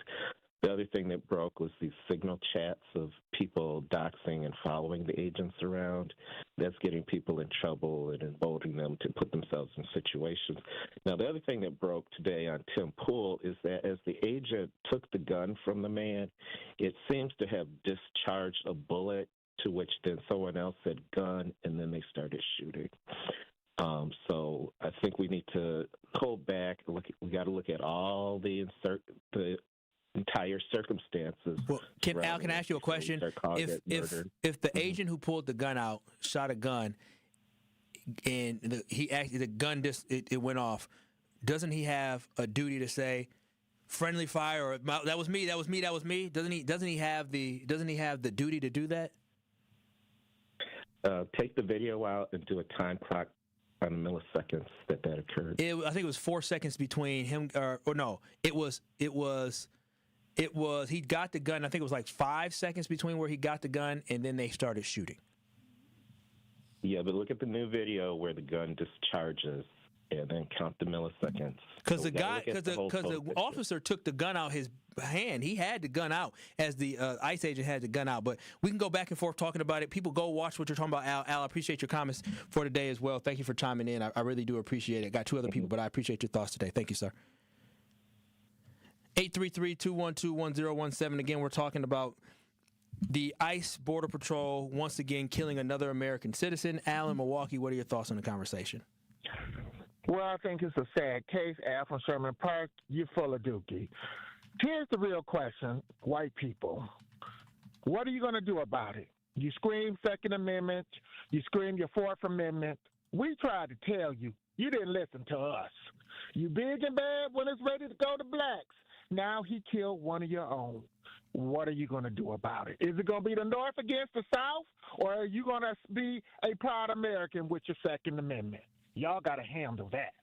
The other thing that broke was these signal chats of people doxing and following the agents around. That's getting people in trouble and emboldening them to put themselves in situations. Now, the other thing that broke today on Tim Pool is that as the agent took the gun from the man, it seems to have discharged a bullet, to which then someone else said gun, and then they started shooting. So I think we need to pull back. We got to look at all the entire circumstances. Well, can I ask you a question? If the agent who pulled the gun out shot a gun, and the gun it went off, doesn't he have a duty to say friendly fire or that was me? Doesn't he have the duty to do that? Take the video out and do a time clock on the milliseconds that occurred. I think it was 4 seconds between him, it was he got the gun. I think it was like 5 seconds between where he got the gun and then they started shooting. Yeah, but look at the new video where the gun discharges and then count the milliseconds. Because the officer took the gun out his hand. He had the gun out as the ICE agent had the gun out. But we can go back and forth talking about it. People, go watch what you're talking about, Al. Al, I appreciate your comments for today as well. Thank you for chiming in. I really do appreciate it. Got two other people, but I appreciate your thoughts today. Thank you, sir. 833-212-1017. Again, we're talking about the ICE Border Patrol once again killing another American citizen. Al in Milwaukee, what are your thoughts on the conversation? Well, I think it's a sad case. Al from Sherman Park, you're full of dookie. Here's the real question, white people. What are you going to do about it? You scream Second Amendment. You scream your Fourth Amendment. We tried to tell you. You didn't listen to us. You big and bad when it's ready to go to blacks. Now he killed one of your own. What are you going to do about it? Is it going to be the North against the South, or are you going to be a proud American with your Second Amendment? Y'all got to handle that.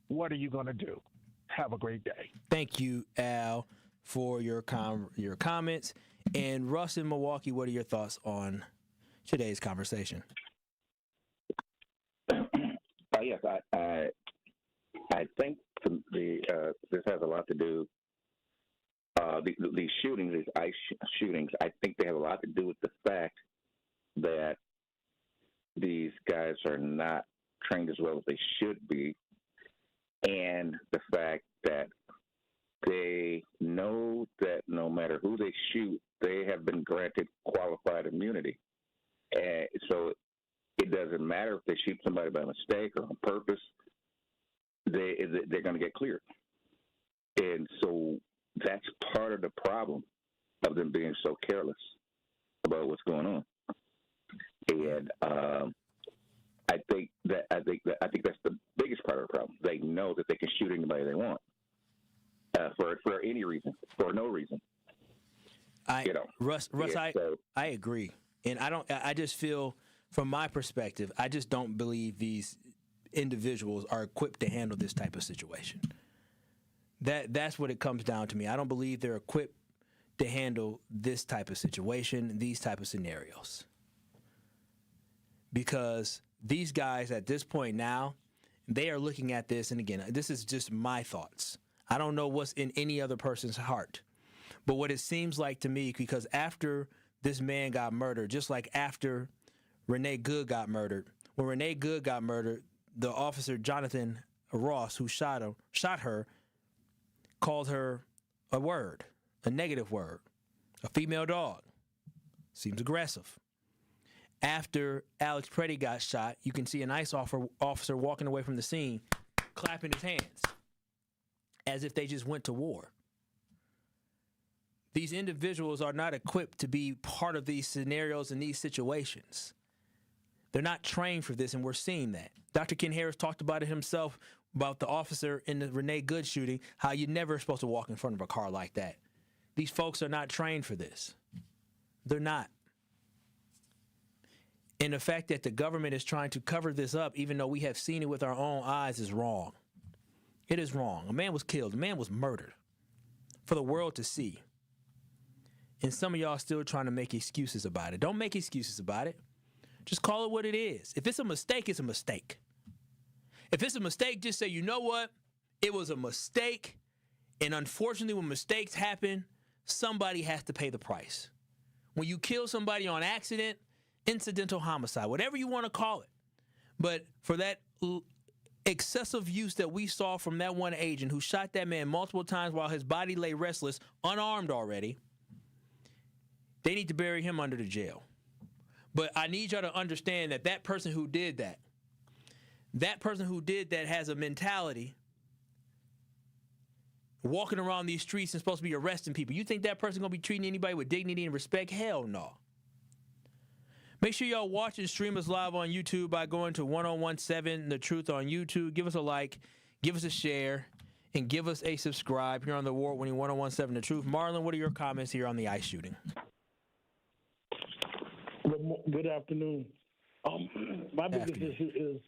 What are you going to do? Have a great day. Thank you, Al, for your comments. And Russ in Milwaukee, what are your thoughts on today's conversation? Yes, I think this has a lot to do. These shootings, these ICE shootings, I think they have a lot to do with the fact that these guys are not trained as well as they should be, and the fact that they know that no matter who they shoot, they have been granted qualified immunity. And so it doesn't matter if they shoot somebody by mistake or on purpose, they're going to get cleared. And so that's part of the problem of them being so careless about what's going on. And I think that's the biggest part of the problem. They know that they can shoot anybody they want for any reason, for no reason. Russ, I agree, and I just feel, from my perspective, I just don't believe these individuals are equipped to handle this type of situation. That's what it comes down to me. I don't believe they're equipped to handle this type of situation, these type of scenarios, because these guys at this point now, they are looking at this, and again, this is just my thoughts. I don't know what's in any other person's heart. But what it seems like to me, because after this man got murdered, just like after Renee Good got murdered, when Renee Good got murdered, the officer, Jonathan Ross, who shot her, called her a word, a negative word, a female dog. Seems aggressive. After Alex Pretti got shot, you can see an ICE officer walking away from the scene, clapping his hands, as if they just went to war. These individuals are not equipped to be part of these scenarios and these situations. They're not trained for this, and we're seeing that. Dr. Ken Harris talked about it himself, about the officer in the Renee Good shooting, how you're never supposed to walk in front of a car like that. These folks are not trained for this. They're not. And the fact that the government is trying to cover this up, even though we have seen it with our own eyes, is wrong. It is wrong. A man was killed. A man was murdered for the world to see. And some of y'all still trying to make excuses about it. Don't make excuses about it. Just call it what it is. If it's a mistake, it's a mistake. If it's a mistake, just say, you know what? It was a mistake. And unfortunately, when mistakes happen, somebody has to pay the price. When you kill somebody on accident, incidental homicide, whatever you want to call it. But for that excessive use that we saw from that one agent who shot that man multiple times while his body lay restless, unarmed already, they need to bury him under the jail. But I need y'all to understand that that person who did that has a mentality walking around these streets and supposed to be arresting people. You think that person going to be treating anybody with dignity and respect? Hell no. Make sure y'all watch and stream us live on YouTube by going to 1017 The Truth on YouTube. Give us a like, give us a share, and give us a subscribe here on the award-winning 1017 The Truth. Marlon, what are your comments here on the ICE shooting? Good afternoon. My biggest issue is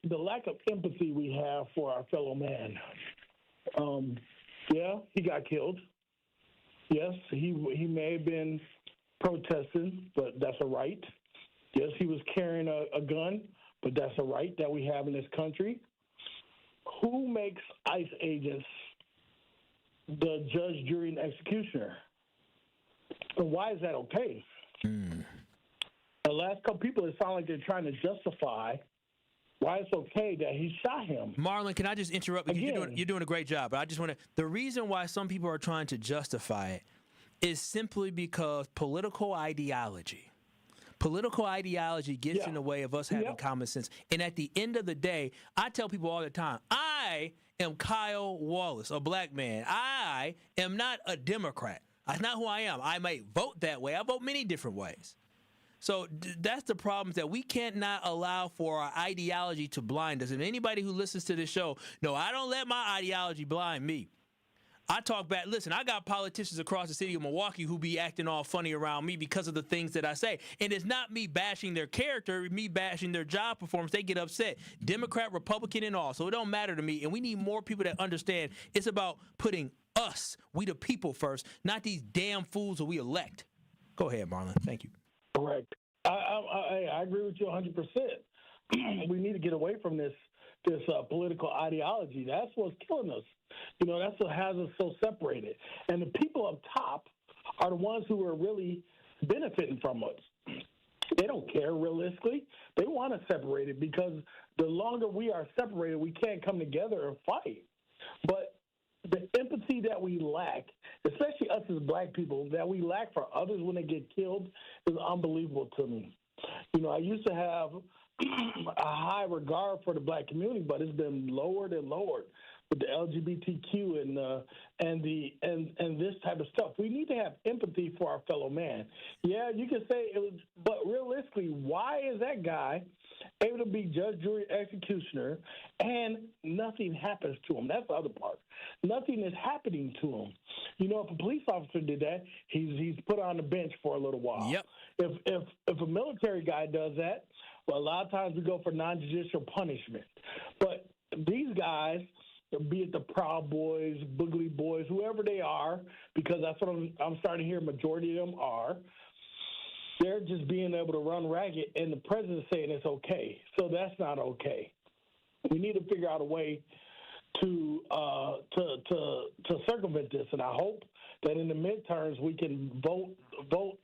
the lack of empathy we have for our fellow man. Yeah, he got killed. Yes, he may have been protesting, but that's a right. Yes, he was carrying a gun, but that's a right that we have in this country. Who makes ICE agents the judge, jury, and executioner? And why is that okay? The last couple people, it sounds like they're trying to justify why it's okay that he shot him. Marlon, can I just interrupt? Because you're doing a great job, but I just want to. The reason why some people are trying to justify it is simply because political ideology gets in the way of us having common sense. And at the end of the day, I tell people all the time, I am Kyle Wallace, a black man. I am not a Democrat. That's not who I am. I might vote that way. I vote many different ways. So that's the problem, is that we can't not allow for our ideology to blind us. And anybody who listens to this show, no, I don't let my ideology blind me. I talk back. Listen, I got politicians across the city of Milwaukee who be acting all funny around me because of the things that I say. And it's not me bashing their character, me bashing their job performance. They get upset. Democrat, Republican, and all. So it don't matter to me. And we need more people that understand it's about putting us, we the people first, not these damn fools that we elect. Go ahead, Marlon. Thank you. Correct. I agree with you 100%. We need to get away from this political ideology. That's what's killing us. You know, that's what has us so separated. And the people up top are the ones who are really benefiting from us. They don't care realistically. They want to separate it because the longer we are separated, we can't come together and fight. But the empathy that we lack, especially us as black people, that we lack for others when they get killed is unbelievable to me. You know, I used to have a high regard for the black community, but it's been lowered and lowered. with the LGBTQ and this type of stuff. We need to have empathy for our fellow man. Yeah, you can say it was, but realistically, why is that guy able to be judge, jury, executioner, and nothing happens to him? That's the other part. Nothing is happening to him. You know, if a police officer did that, he's put on the bench for a little while. Yep. If a military guy does that, well, a lot of times we go for non-judicial punishment. But these guys, be it the Proud Boys, Boogly Boys, whoever they are, because that's what I'm starting to hear a majority of them are, they're just being able to run ragged, and the president's saying it's okay. So that's not okay. We need to figure out a way to circumvent this, and I hope that in the midterms we can vote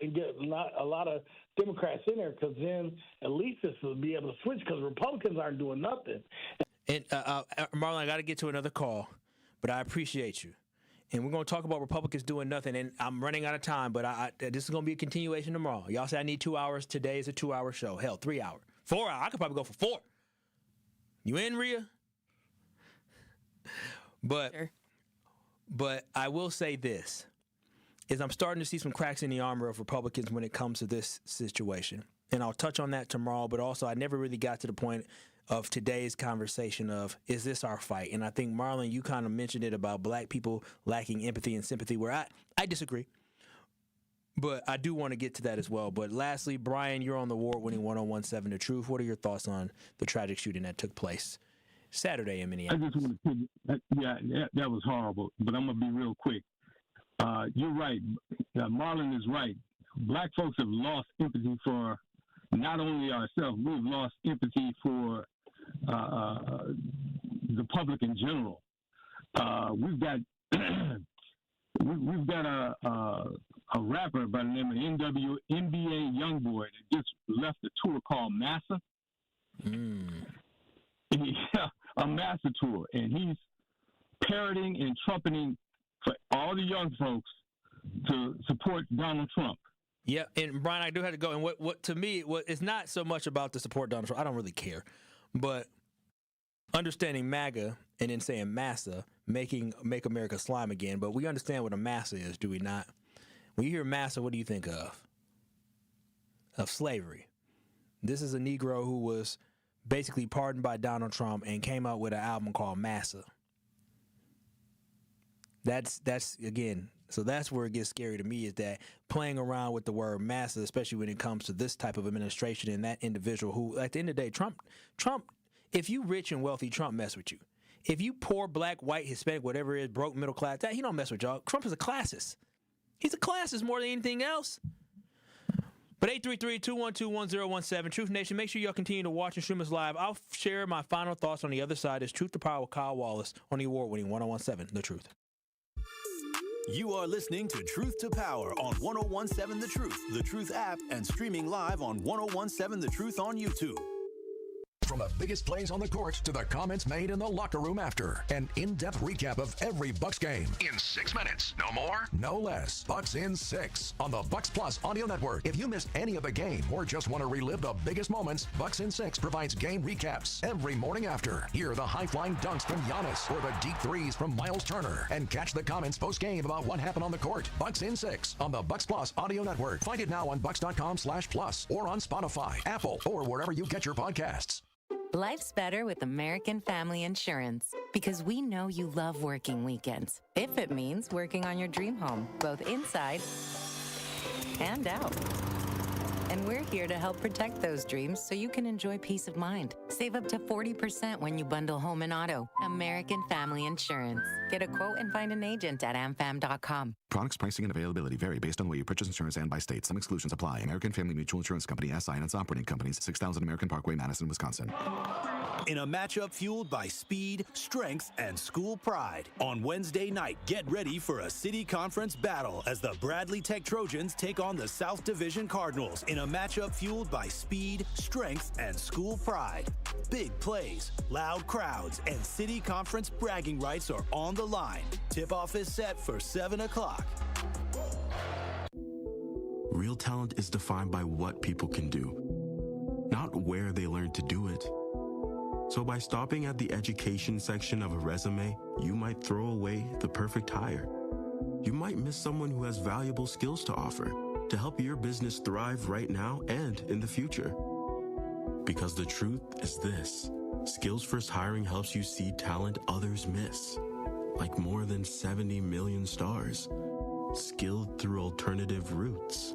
and get a lot of Democrats in there, because then at least this will be able to switch, because Republicans aren't doing nothing. And Marlon, I got to get to another call, but I appreciate you. And we're going to talk about Republicans doing nothing, and I'm running out of time, but this is going to be a continuation tomorrow. Y'all say I need 2 hours. Today is a 2-hour show. Hell, 3 hours. 4 hours. I could probably go for 4. You in, Rhea? But I will say this, is I'm starting to see some cracks in the armor of Republicans when it comes to this situation. And I'll touch on that tomorrow, but also I never really got to the point of today's conversation of, is this our fight? And I think, Marlon, you kind of mentioned it about black people lacking empathy and sympathy, where I disagree. But I do want to get to that as well. But lastly, Brian, you're on the award-winning 1017 The Truth. What are your thoughts on the tragic shooting that took place Saturday in Minneapolis? I just want to that was horrible, but I'm going to be real quick. You're right. Marlon is right. Black folks have lost empathy for not only ourselves, we've lost empathy for the public in general. We've got a rapper by the name of NBA Youngboy that just left a tour called Massa. A Massa tour, and he's parroting and trumpeting for all the young folks to support Donald Trump. Yeah, and Brian, I do have to go. And what to me, it's not so much about the support Donald Trump. I don't really care, but understanding MAGA and then saying massa, make America slime again. But we understand what a massa is, do we not? When you hear massa, what do you think of? Of slavery. This is a Negro who was basically pardoned by Donald Trump and came out with an album called Massa. That's again. So that's where it gets scary to me, is that playing around with the word massa, especially when it comes to this type of administration and that individual who, at the end of the day, Trump, if you rich and wealthy, Trump mess with you. If you poor, black, white, Hispanic, whatever it is, broke, middle class, he don't mess with y'all. Trump is a classist. He's a classist more than anything else. But 833-212-1017, Truth Nation, make sure y'all continue to watch and stream us live. I'll share my final thoughts on the other side. It's Truth to Power with Kyle Wallace on the award-winning 1017 The Truth. You are listening to Truth to Power on 1017 The Truth app, and streaming live on 1017 The Truth on YouTube. From the biggest plays on the court to the comments made in the locker room after. An in-depth recap of every Bucks game. In 6 minutes. No more, no less. Bucks in 6 on the Bucks Plus audio network. If you missed any of the game or just want to relive the biggest moments, Bucks in 6 provides game recaps every morning after. Hear the high-flying dunks from Giannis or the deep threes from Miles Turner. And catch the comments post-game about what happened on the court. Bucks in 6 on the Bucks Plus audio network. Find it now on Bucks.com/plus or on Spotify, Apple, or wherever you get your podcasts. Life's better with American Family Insurance, because we know you love working weekends, if it means working on your dream home, both inside and out. And we're here to help protect those dreams so you can enjoy peace of mind. Save up to 40% when you bundle home and auto. American Family Insurance. Get a quote and find an agent at amfam.com. Products, pricing, and availability vary based on the way you purchase insurance and by state. Some exclusions apply. American Family Mutual Insurance Company, SI, and its operating companies, 6000 American Parkway, Madison, Wisconsin. In a matchup fueled by speed, strength, and school pride. On Wednesday night, get ready for a city conference battle as the Bradley Tech Trojans take on the South Division Cardinals in a matchup fueled by speed, strength, and school pride. Big plays, loud crowds, and city conference bragging rights are on the line. Tip-off is set for 7 o'clock. Real talent is defined by what people can do, not where they learn to do it. So by stopping at the education section of a resume, you might throw away the perfect hire. You might miss someone who has valuable skills to offer to help your business thrive right now and in the future. Because the truth is this: Skills First Hiring helps you see talent others miss, like more than 70 million stars, skilled through alternative routes.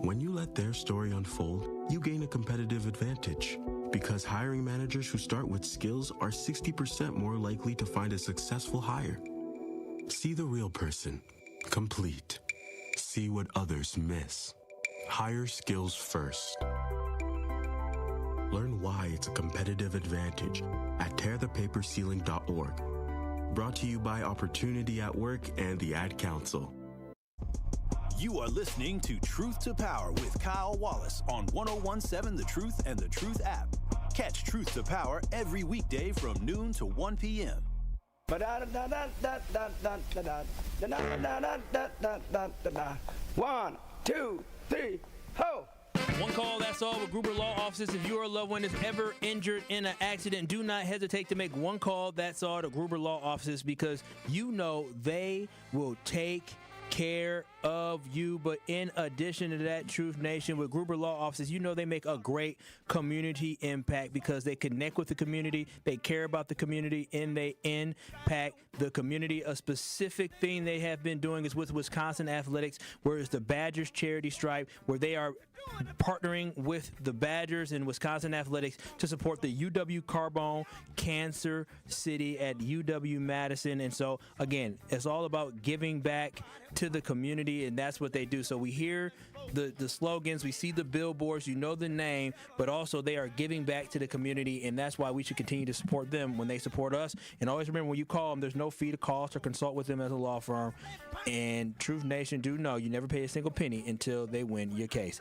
When you let their story unfold, you gain a competitive advantage, because hiring managers who start with skills are 60% more likely to find a successful hire. See the real person, complete. See what others miss. Hire skills first. Learn why it's a competitive advantage at tearthepaperceiling.org. Brought to you by Opportunity at Work and the Ad Council. You are listening to Truth to Power with Kyle Wallace on 1017 The Truth and The Truth app. Catch Truth to Power every weekday from noon to 1 p.m. 1, 2, 3, ho! One call, that's all, with Gruber Law Offices. If your loved one is ever injured in an accident, do not hesitate to make one call, that's all, to Gruber Law Offices, because you know they will take care of you. But in addition to that, Truth Nation, with Gruber Law Offices, you know they make a great community impact because they connect with the community, they care about the community, and they impact the community. A specific thing they have been doing is with Wisconsin Athletics, where it's the Badgers charity stripe, where they are partnering with the Badgers and Wisconsin Athletics to support the UW Carbone Cancer City at UW-Madison. And so, again, it's all about giving back to the community, and that's what they do. So we hear the slogans, we see the billboards, you know the name, but also they are giving back to the community, and that's why we should continue to support them when they support us. And always remember, when you call them, there's no fee to cost or consult with them as a law firm. And Truth Nation, do know you never pay a single penny until they win your case.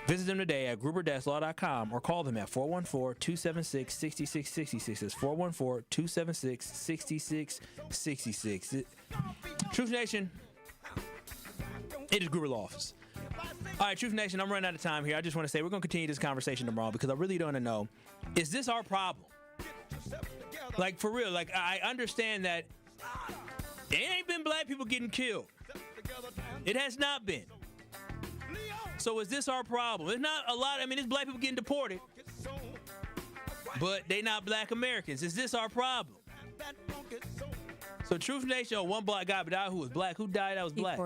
Visit them today at gruber-law.com or call them at 414-276-6666. That's 414-276-6666. Truth Nation, it is Gruber Law Office. All right, Truth Nation, I'm running out of time here. I just want to say we're going to continue this conversation tomorrow because I really don't know, is this our problem? Like, for real, like, I understand that it ain't been black people getting killed. It has not been. So is this our problem? It's not a lot. I mean, it's black people getting deported, but they not black Americans. Is this our problem? So Truth Nation, one black guy died who was black. Who died that was black?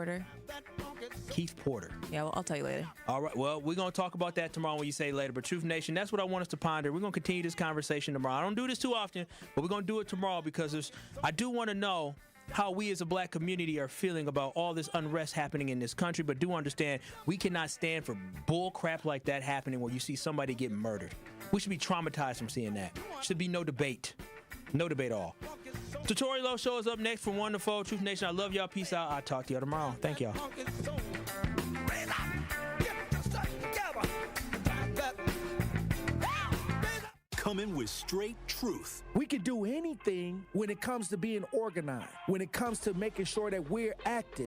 Keith Porter. Yeah, well, I'll tell you later. All right, well, we're going to talk about that tomorrow when you say later. But Truth Nation, that's what I want us to ponder. We're going to continue this conversation tomorrow. I don't do this too often, but we're going to do it tomorrow because I do want to know how we as a black community are feeling about all this unrest happening in this country, but do understand we cannot stand for bull crap like that happening where you see somebody get murdered. We should be traumatized from seeing that. Should be no debate. No debate at all. Tutorial Low Show is up next from 1 to 4. Truth Nation, I love y'all. Peace out. I'll talk to y'all tomorrow. Thank y'all. Coming with straight truth. We can do anything when it comes to being organized, when it comes to making sure that we're active.